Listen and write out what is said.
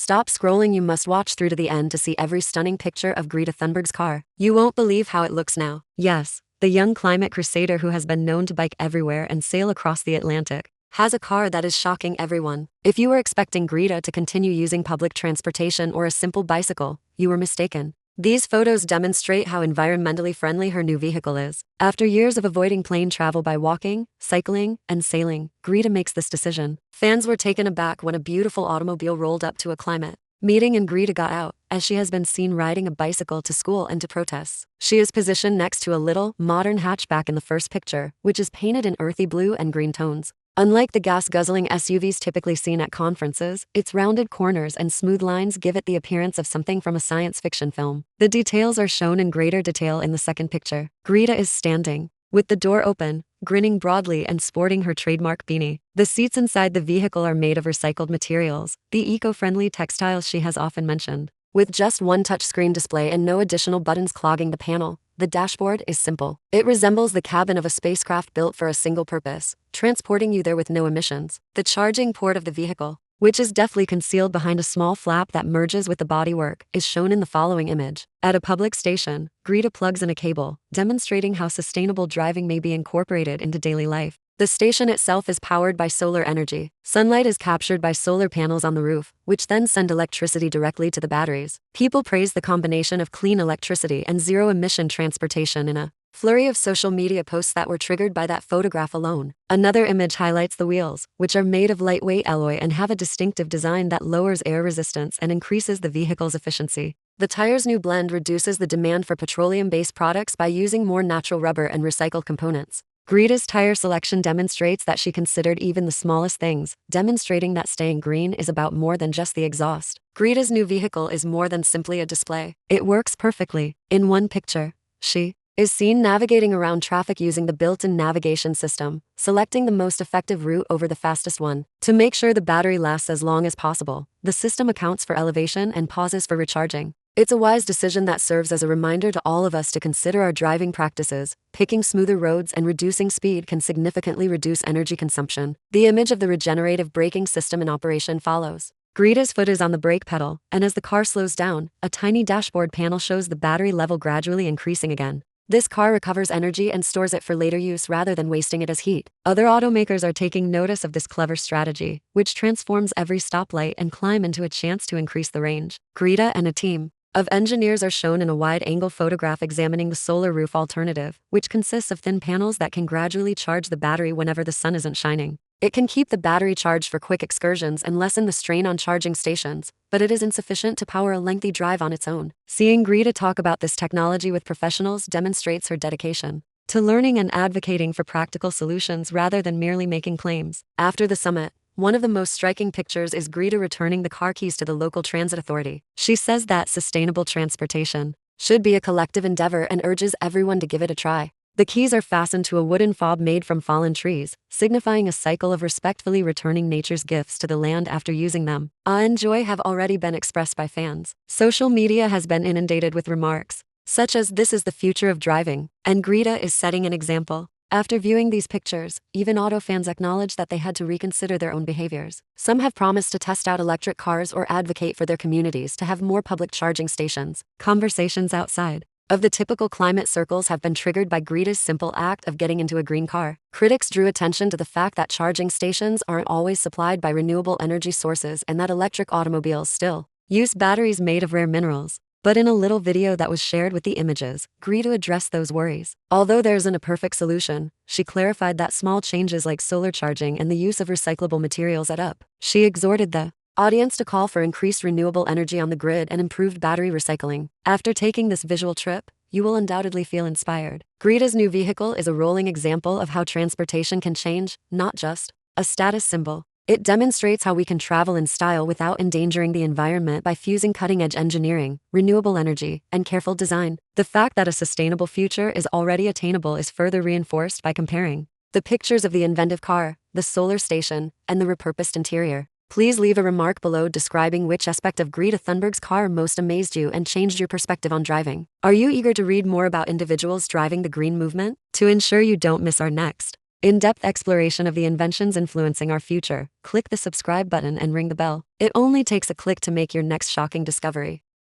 Stop scrolling, you must watch through to the end to see every stunning picture of Greta Thunberg's car. You won't believe how it looks now. Yes, the young climate crusader who has been known to bike everywhere and sail across the Atlantic has a car that is shocking everyone. If you were expecting Greta to continue using public transportation or a simple bicycle, you were mistaken. These photos demonstrate how environmentally friendly her new vehicle is. After years of avoiding plane travel by walking, cycling, and sailing, Greta makes this decision. Fans were taken aback when a beautiful automobile rolled up to a climate meeting and Greta got out, as she has been seen riding a bicycle to school and to protests. She is positioned next to a little, modern hatchback in the first picture, which is painted in earthy blue and green tones. Unlike the gas-guzzling SUVs typically seen at conferences, its rounded corners and smooth lines give it the appearance of something from a science fiction film. The details are shown in greater detail in the second picture. Greta is standing, with the door open, grinning broadly and sporting her trademark beanie. The seats inside the vehicle are made of recycled materials, the eco-friendly textiles she has often mentioned. With just one touchscreen display and no additional buttons clogging the panel, the dashboard is simple. It resembles the cabin of a spacecraft built for a single purpose, transporting you there with no emissions. The charging port of the vehicle, which is deftly concealed behind a small flap that merges with the bodywork, is shown in the following image. At a public station, Greta plugs in a cable, demonstrating how sustainable driving may be incorporated into daily life. The station itself is powered by solar energy. Sunlight is captured by solar panels on the roof, which then send electricity directly to the batteries. People praise the combination of clean electricity and zero-emission transportation in a flurry of social media posts that were triggered by that photograph alone. Another image highlights the wheels, which are made of lightweight alloy and have a distinctive design that lowers air resistance and increases the vehicle's efficiency. The tire's new blend reduces the demand for petroleum-based products by using more natural rubber and recycled components. Greta's tire selection demonstrates that she considered even the smallest things, demonstrating that staying green is about more than just the exhaust. Greta's new vehicle is more than simply a display. It works perfectly. In one picture, she is seen navigating around traffic using the built-in navigation system, selecting the most effective route over the fastest one. To make sure the battery lasts as long as possible, the system accounts for elevation and pauses for recharging. It's a wise decision that serves as a reminder to all of us to consider our driving practices. Picking smoother roads and reducing speed can significantly reduce energy consumption. The image of the regenerative braking system in operation follows. Greta's foot is on the brake pedal, and as the car slows down, a tiny dashboard panel shows the battery level gradually increasing again. This car recovers energy and stores it for later use rather than wasting it as heat. Other automakers are taking notice of this clever strategy, which transforms every stoplight and climb into a chance to increase the range. Greta and a team of engineers are shown in a wide-angle photograph examining the solar roof alternative, which consists of thin panels that can gradually charge the battery whenever the sun isn't shining. It can keep the battery charged for quick excursions and lessen the strain on charging stations, but it is insufficient to power a lengthy drive on its own. Seeing Greta talk about this technology with professionals demonstrates her dedication to learning and advocating for practical solutions rather than merely making claims. After the summit, one of the most striking pictures is Greta returning the car keys to the local transit authority. She says that sustainable transportation should be a collective endeavor and urges everyone to give it a try. The keys are fastened to a wooden fob made from fallen trees, signifying a cycle of respectfully returning nature's gifts to the land after using them. Awe and joy have already been expressed by fans. Social media has been inundated with remarks, such as "this is the future of driving," and "Greta is setting an example." After viewing these pictures, even auto fans acknowledge that they had to reconsider their own behaviors. Some have promised to test out electric cars or advocate for their communities to have more public charging stations. Conversations outside of the typical climate circles have been triggered by Greta's simple act of getting into a green car. Critics drew attention to the fact that charging stations aren't always supplied by renewable energy sources and that electric automobiles still use batteries made of rare minerals. But in a little video that was shared with the images, Greta addressed those worries. Although there isn't a perfect solution, she clarified that small changes like solar charging and the use of recyclable materials add up. She exhorted the audience to call for increased renewable energy on the grid and improved battery recycling. After taking this visual trip, you will undoubtedly feel inspired. Greta's new vehicle is a rolling example of how transportation can change, not just a status symbol. It demonstrates how we can travel in style without endangering the environment by fusing cutting-edge engineering, renewable energy, and careful design. The fact that a sustainable future is already attainable is further reinforced by comparing the pictures of the inventive car, the solar station, and the repurposed interior. Please leave a remark below describing which aspect of Greta Thunberg's car most amazed you and changed your perspective on driving. Are you eager to read more about individuals driving the green movement? To ensure you don't miss our next in-depth exploration of the inventions influencing our future. Click the subscribe button and ring the bell. It only takes a click to make your next shocking discovery.